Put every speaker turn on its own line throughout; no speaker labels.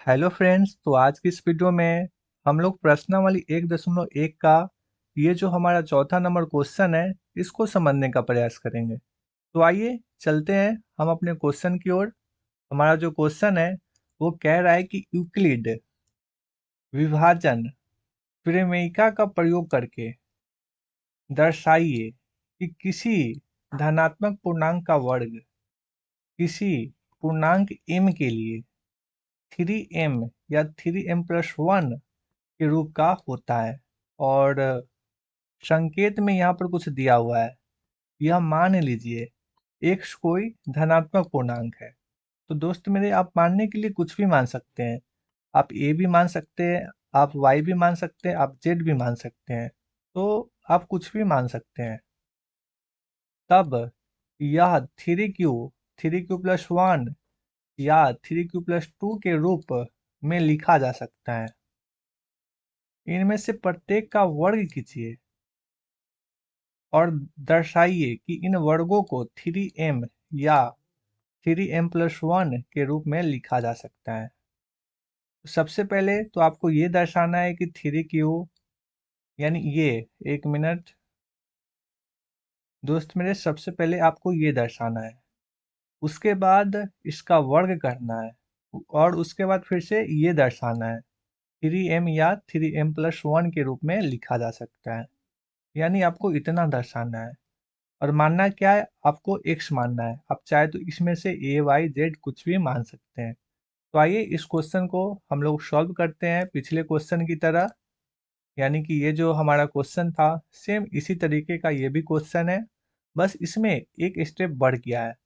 Hello friends, तो आज की इस वीडियो में हम लोग प्रश्नावली 1.1 का ये जो हमारा चौथा नंबर क्वेश्चन है इसको समझने का प्रयास करेंगे। तो आइए चलते हैं हम अपने क्वेश्चन की ओर। हमारा जो क्वेश्चन है वो कह रहा है कि यूक्लिड विभाजन प्रमेयिका का प्रयोग करके दर्शाइए कि किसी धनात्मक पूर्णांक का वर्ग किसी पूर्णांक m के लिए 3m या 3m+1 के रूप का होता है। और संकेत में यहाँ पर कुछ दिया हुआ है। यह मान लीजिए x कोई धनात्मक पूर्णांक है। तो दोस्त मेरे, आप मानने के लिए कुछ भी मान सकते हैं। आप a भी मान सकते हैं, आप y भी मान सकते हैं, आप z भी मान सकते हैं। तो आप कुछ भी मान सकते हैं। तब यह 3q+1 या 3q+2 के रूप में लिखा जा सकता है। इनमें से प्रत्येक का वर्ग कीजिए और दर्शाइए कि इन वर्गों को 3m या 3m+1 के रूप में लिखा जा सकता है। तो सबसे पहले तो आपको ये दर्शाना है कि 3q यानी ये, एक मिनट दोस्त मेरे, सबसे पहले आपको ये दर्शाना है। उसके बाद इसका वर्ग करना है और उसके बाद फिर से ये दर्शाना है 3m या 3m+1 के रूप में लिखा जा सकता है। यानी आपको इतना दर्शाना है। और मानना क्या है, आपको x मानना है। आप चाहे तो इसमें से a y z कुछ भी मान सकते हैं। तो आइए इस क्वेश्चन को हम लोग सॉल्व करते हैं पिछले क्वेश्चन की तरह। यानी कि ये जो हमारा क्वेश्चन था सेम इसी तरीके का ये भी क्वेश्चन है, बस इसमें एक स्टेप बढ़ गया है।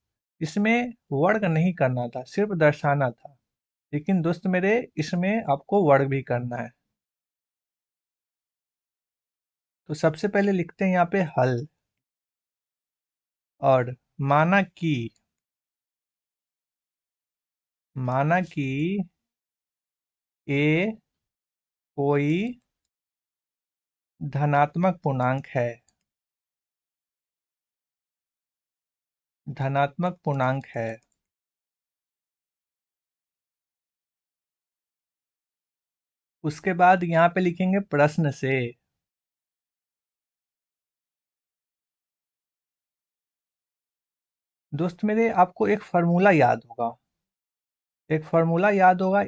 इसमें वर्ग नहीं करना था, सिर्फ दर्शाना था। लेकिन दोस्त मेरे, इसमें आपको वर्ग भी करना है। तो सबसे पहले लिखते हैं यहाँ पे हल। और माना कि a कोई धनात्मक पूर्णांक है। धनात्मक पूर्णांक है। उसके बाद यहाँ पे लिखेंगे प्रश्न से। दोस्त मेरे, आपको एक फार्मूला याद होगा।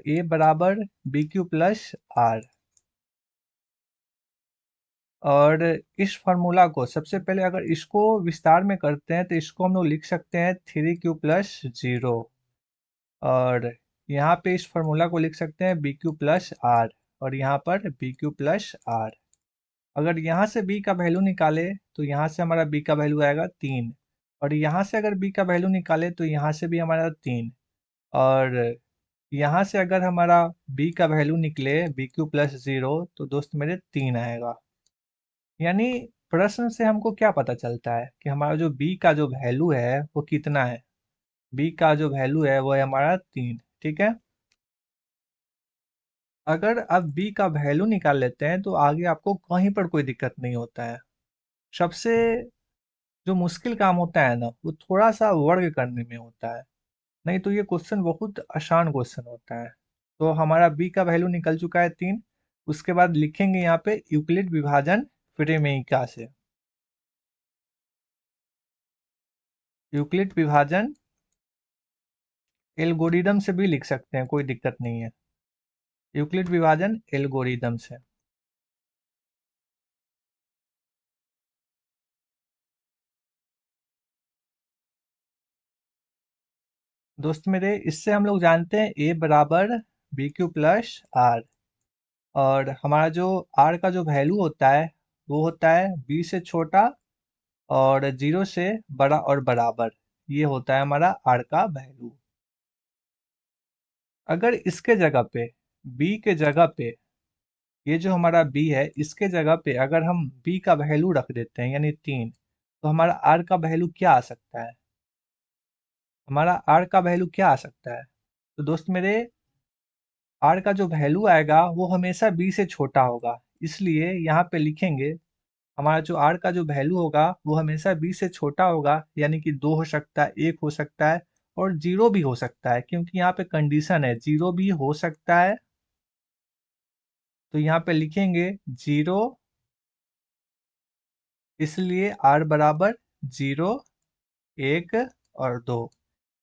a बराबर bq+r। और इस फार्मूला को सबसे पहले अगर इसको विस्तार में करते हैं तो इसको हम लोग लिख सकते हैं 3q+0। और यहाँ पे इस फार्मूला को लिख सकते हैं bq+r। और यहाँ पर bq+r। अगर यहाँ से b का वैल्यू निकाले तो यहाँ से हमारा b का वैल्यू आएगा 3। और यहाँ से अगर b का वैल्यू निकाले तो यहाँ से भी हमारा 3। और यहाँ से अगर हमारा b का वैल्यू निकले bq+0 तो दोस्त मेरे 3 आएगा। यानी प्रश्न से हमको क्या पता चलता है कि हमारा जो b का जो वैल्यू है वो कितना है। b का जो वैल्यू है वो है हमारा 3। ठीक है। अगर आप b का वैल्यू निकाल लेते हैं तो आगे आपको कहीं पर कोई दिक्कत नहीं होता है। सबसे जो मुश्किल काम होता है ना, वो थोड़ा सा वर्ग करने में होता है। नहीं तो ये क्वेश्चन बहुत आसान क्वेश्चन होता है। तो हमारा b का वैल्यू निकल चुका है 3। उसके बाद लिखेंगे यहाँ पे यूक्लिड विभाजन प्रमेयिका से। यूक्लिड विभाजन एल्गोरिदम से भी लिख सकते हैं, कोई दिक्कत नहीं है। यूक्लिड विभाजन एल्गोरिदम से। दोस्त मेरे, इससे हम लोग जानते हैं a बराबर bq+r। और हमारा जो r का जो वैल्यू होता है वो होता है b से छोटा और 0 से बड़ा और बराबर। ये होता है हमारा r का वैल्यू। अगर इसके जगह पे b के जगह पे, ये जो हमारा b है इसके जगह पे अगर हम b का वैल्यू रख देते हैं यानी 3, तो हमारा r का वैल्यू क्या आ सकता है। हमारा r का वैल्यू क्या आ सकता है। तो दोस्त मेरे, r का जो वैल्यू आएगा वो हमेशा b से छोटा होगा। इसलिए यहाँ पे लिखेंगे हमारा जो r का जो वैल्यू होगा वो हमेशा b से छोटा होगा। यानी कि 2 हो सकता है, 1 हो सकता है और जीरो भी हो सकता है, क्योंकि यहाँ पे कंडीशन है जीरो भी हो सकता है। तो यहाँ पे लिखेंगे जीरो, इसलिए r बराबर 0, 1 और 2।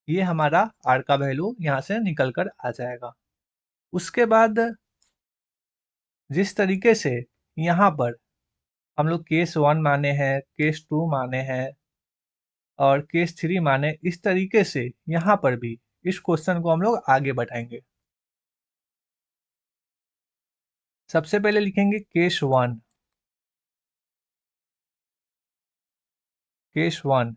ये हमारा r का वैल्यू यहाँ से निकल कर आ जाएगा। उसके बाद जिस तरीके से यहाँ पर हम लोग केस 1 माने हैं, केस 2 माने हैं और केस 3 माने, इस तरीके से यहाँ पर भी इस क्वेश्चन को हम लोग आगे बढ़ाएंगे। सबसे पहले लिखेंगे केस 1, केस 1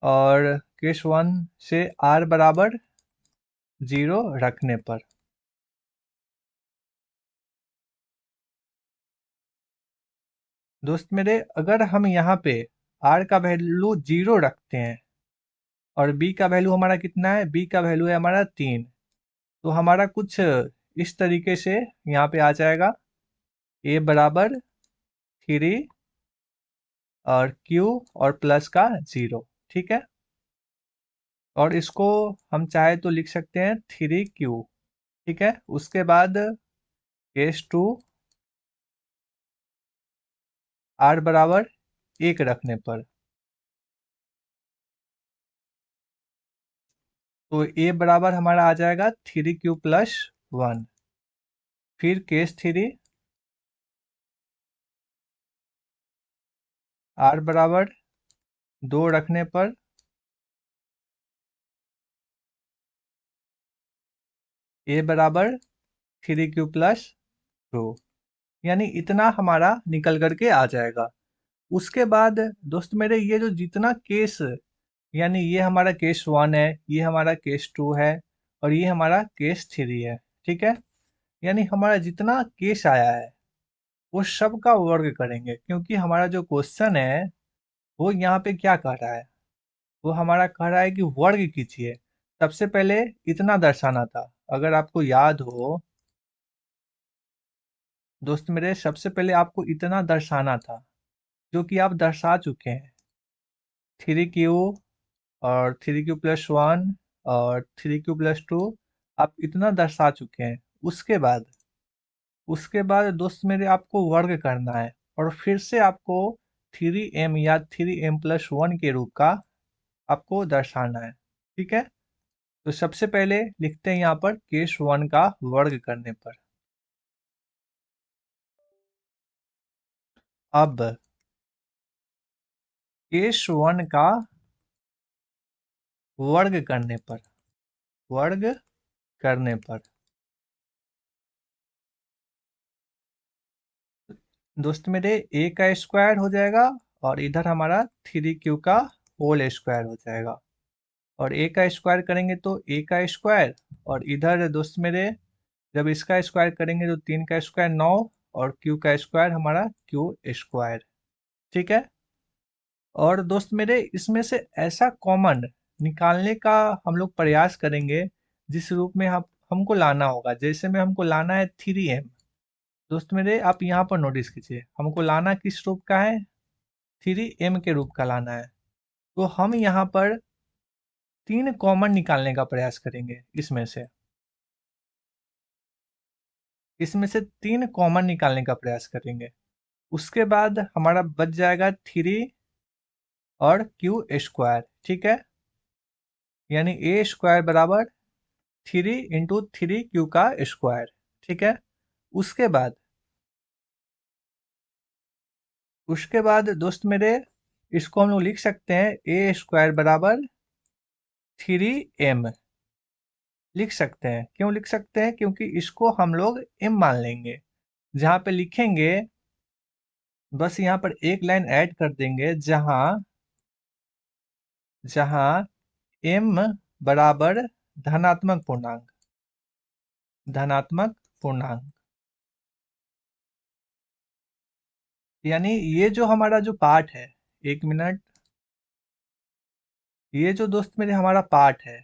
और केस 1 से r बराबर 0 रखने पर दोस्त मेरे, अगर हम यहाँ पे r का वैल्यू 0 रखते हैं और b का वैल्यू हमारा कितना है, b का वैल्यू है हमारा 3, तो हमारा कुछ इस तरीके से यहाँ पे आ जाएगा a बराबर 3 और q और प्लस का 0। ठीक है, और इसको हम चाहे तो लिख सकते हैं 3q। ठीक है, उसके बाद केस 2 r बराबर 1 रखने पर, तो a बराबर हमारा आ जाएगा 3q प्लस 1। फिर केस 3 r बराबर 2 रखने पर a बराबर 3q प्लस 2, यानी इतना हमारा निकल करके आ जाएगा। उसके बाद दोस्त मेरे, ये जो जितना केस, यानी ये हमारा केस 1 है, ये हमारा केस 2 है और ये हमारा केस 3 है। ठीक है, यानी हमारा जितना केस आया है वो सब का वर्ग करेंगे, क्योंकि हमारा जो क्वेश्चन है वो यहाँ पे क्या कह रहा है, वो हमारा कह रहा है कि वर्ग कीजिए। सबसे पहले इतना दर्शाना था, अगर आपको याद हो दोस्त मेरे, सबसे पहले आपको इतना दर्शाना था जो कि आप दर्शा चुके हैं। 3q और 3q प्लस 1 और 3q प्लस 2 आप इतना दर्शा चुके हैं। उसके बाद दोस्त मेरे, आपको वर्ग करना है और फिर से आपको 3m या 3m+1 के रूप का आपको दर्शाना है। ठीक है, तो सबसे पहले लिखते हैं यहाँ पर केस 1 का वर्ग करने पर। अब केस 1 का वर्ग करने पर, वर्ग करने पर दोस्त मेरे a का स्क्वायर हो जाएगा और इधर हमारा 3q का होल स्क्वायर हो जाएगा। और a का स्क्वायर करेंगे तो a का स्क्वायर, और इधर दोस्त मेरे जब इसका स्क्वायर करेंगे तो 3 का स्क्वायर 9 और q का स्क्वायर हमारा q स्क्वायर। ठीक है, और दोस्त मेरे इसमें से ऐसा कॉमन निकालने का हम लोग प्रयास करेंगे जिस रूप में हम हमको लाना होगा। जैसे में हमको लाना है 3m, दोस्त मेरे आप यहाँ पर नोटिस कीजिए, हमको लाना किस रूप का है, 3m के रूप का लाना है। तो हम यहाँ पर 3 कॉमन निकालने का प्रयास करेंगे। इसमें से 3 कॉमन निकालने का प्रयास करेंगे। उसके बाद हमारा बच जाएगा 3 और क्यू स्क्वायर। ठीक है, यानी a स्क्वायर बराबर 3 × 3q का स्क्वायर। ठीक है, उसके बाद दोस्त मेरे इसको हम लोग लिख सकते हैं a स्क्वायर बराबर 3m। लिख सकते हैं, क्यों लिख सकते हैं, क्योंकि इसको हम लोग m मान लेंगे। जहाँ पे लिखेंगे बस यहाँ पर एक लाइन ऐड कर देंगे, जहाँ जहाँ m बराबर धनात्मक पूर्णांक, धनात्मक पूर्णांक, यानी ये जो हमारा जो पार्ट है, एक मिनट, ये जो दोस्त मेरे हमारा पार्ट है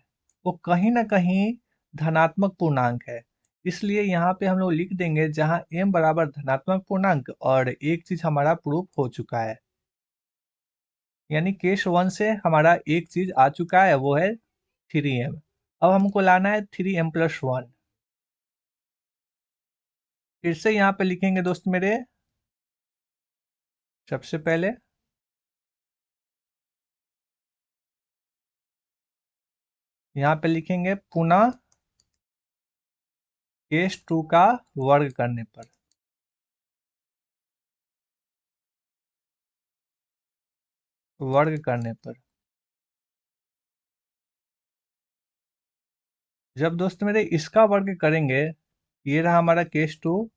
वो कहीं ना कहीं धनात्मक पूर्णांक है। इसलिए यहाँ पे हम लोग लिख देंगे जहाँ m बराबर धनात्मक पूर्णांक, और एक चीज हमारा प्रूफ हो चुका है। यानी केस 1 से हमारा एक चीज आ चुका है, वो है 3m। अब हमको लाना है 3m+1। फिर से यहाँ पे लिखेंगे दोस्त मेरे, सबसे पहले यहाँ पे लिखेंगे पुनः केस 2 का वर्ग करने पर। वर्ग करने पर जब दोस्त मेरे इसका वर्ग करेंगे, ये रहा हमारा केस 2।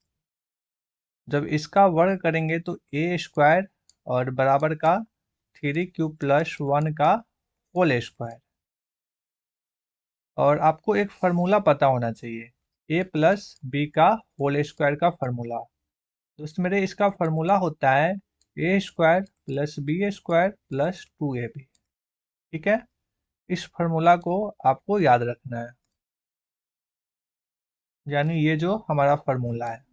जब इसका वर्ग करेंगे तो a² और बराबर का 3q+1 का होल स्क्वायर। और आपको एक फार्मूला पता होना चाहिए, a+b का होल स्क्वायर का फार्मूला। दोस्त मेरे इसका फार्मूला होता है a² + b² + 2ab। ठीक है, इस फार्मूला को आपको याद रखना है, यानी ये जो हमारा फार्मूला है।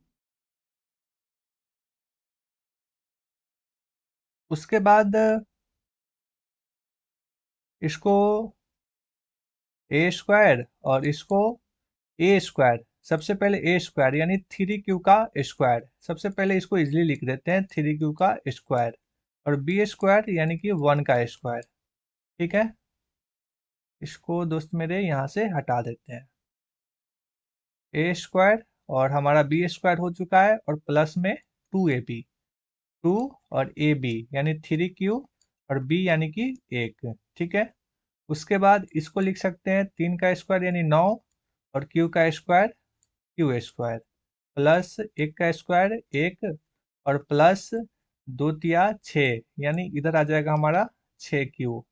उसके बाद इसको a² और इसको a²। सबसे पहले a² यानी 3q का स्क्वायर, सबसे पहले इसको इजिली लिख देते हैं 3q का स्क्वायर। और b² यानी कि 1 का स्क्वायर। ठीक है, इसको दोस्त मेरे यहाँ से हटा देते हैं। a² और हमारा b² हो चुका है, और प्लस में 2ab। 2 और ab यानी 3q और b यानी कि 1। ठीक है, उसके बाद इसको लिख सकते हैं 3 का स्क्वायर यानी 9, और q का स्क्वायर q² प्लस 1 का स्क्वायर 1, और प्लस 2 तिया 6, यानी इधर आ जाएगा हमारा 6q।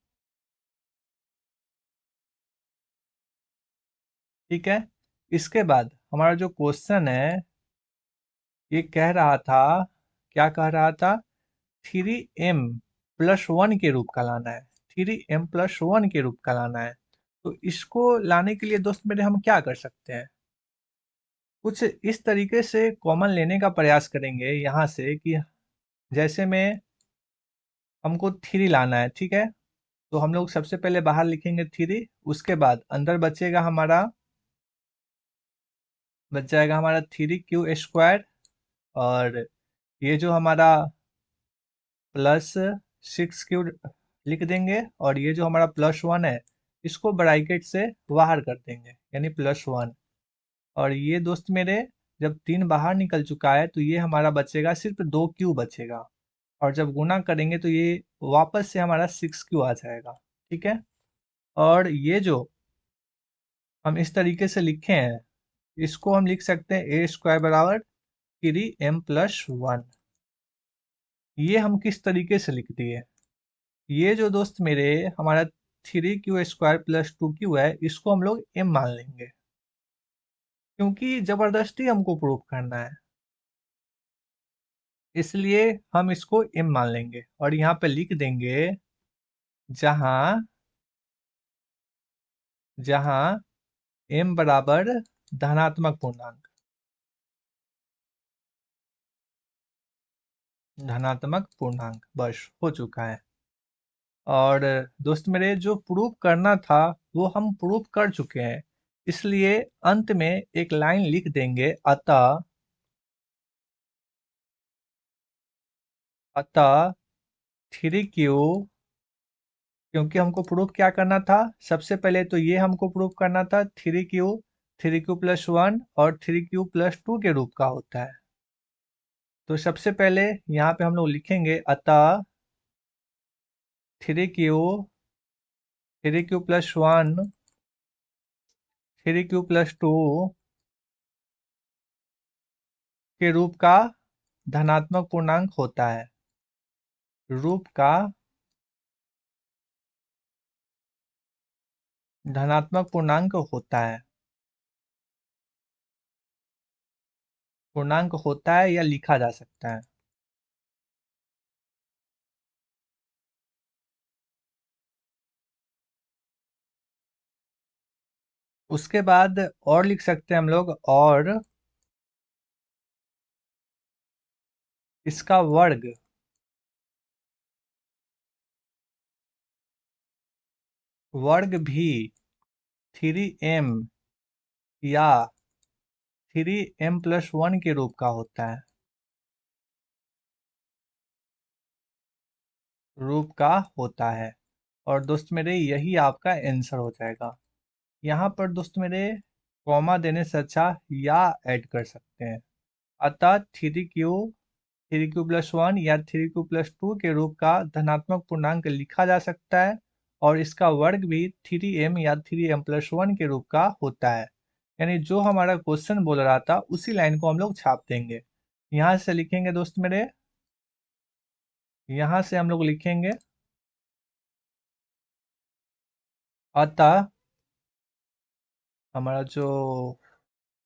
ठीक है, इसके बाद हमारा जो क्वेश्चन है, ये कह रहा था, क्या कह रहा था, 3m+1 के रूप का लाना है। 3m+1 के रूप का लाना है। तो इसको लाने के लिए दोस्त मेरे हम क्या कर सकते हैं, कुछ इस तरीके से कॉमन लेने का प्रयास करेंगे यहाँ से कि जैसे में हमको 3 लाना है। ठीक है, तो हम लोग सबसे पहले बाहर लिखेंगे 3, उसके बाद अंदर बच जाएगा हमारा 3q²। और ये जो हमारा +6q लिख देंगे, और ये जो हमारा +1 है, इसको ब्रैकेट से बाहर कर देंगे, यानी +1। और ये दोस्त मेरे जब 3 बाहर निकल चुका है, तो ये हमारा बचेगा, सिर्फ 2q बचेगा। और जब गुना करेंगे तो ये वापस से हमारा 6q आ जाएगा। ठीक है, और ये जो हम इस तरीके से लिखे हैं, इसको हम लिख सकते हैं a² बराबर 3m+1। ये हम किस तरीके से लिख दिए, ये जो दोस्त मेरे हमारा 3q² + 2q है, इसको हम लोग m मान लेंगे, क्योंकि जबरदस्ती हमको प्रूफ करना है, इसलिए हम इसको m मान लेंगे। और यहाँ पे लिख देंगे, जहां जहां m बराबर धनात्मक पूर्णांक। धनात्मक पूर्णांक बस हो चुका है। और दोस्त मेरे जो प्रूफ करना था, वो हम प्रूफ कर चुके हैं, इसलिए अंत में एक लाइन लिख देंगे, अतः 3q, क्योंकि हमको प्रूफ क्या करना था, सबसे पहले तो ये हमको प्रूफ करना था 3q, 3q+1 और 3q+2 के रूप का होता है। तो सबसे पहले यहाँ पे हम लोग लिखेंगे, अतः 3q, 3q+1, 3q+2 के रूप का धनात्मक पूर्णांक होता है। रूप का धनात्मक पूर्णांक होता है। पूर्णांक होता है या लिखा जा सकता है। उसके बाद और लिख सकते हैं हम लोग, और इसका वर्ग वर्ग भी 3m या 3m+1 के रूप का होता है, और दोस्त मेरे यही आपका आंसर हो जाएगा। यहाँ पर दोस्त मेरे कॉमा देने से अच्छा या ऐड कर सकते हैं। अतः 3q+1 या 3q+2 के रूप का धनात्मक पूर्णांक लिखा जा सकता है, और इसका वर्ग भी 3m या 3m+1 के रूप का होता है। यानी जो हमारा क्वेश्चन बोल रहा था उसी लाइन को हम लोग छाप देंगे। यहाँ से लिखेंगे दोस्त मेरे, यहाँ से हम लोग लिखेंगे अतः हमारा जो,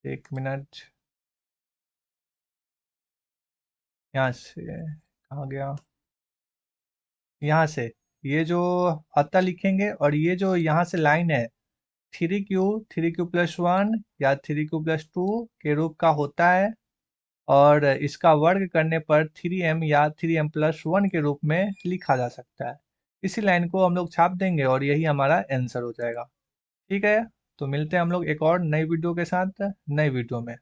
एक मिनट, यहाँ से कहाँ गया, यहाँ से ये जो अतः लिखेंगे, और ये जो यहाँ से लाइन है 3q+1 या 3q+2 के रूप का होता है, और इसका वर्ग करने पर 3m या 3m+1 के रूप में लिखा जा सकता है। इसी लाइन को हम लोग छाप देंगे और यही हमारा आंसर हो जाएगा। ठीक है, तो मिलते हैं हम लोग एक और नई वीडियो के साथ नई वीडियो में।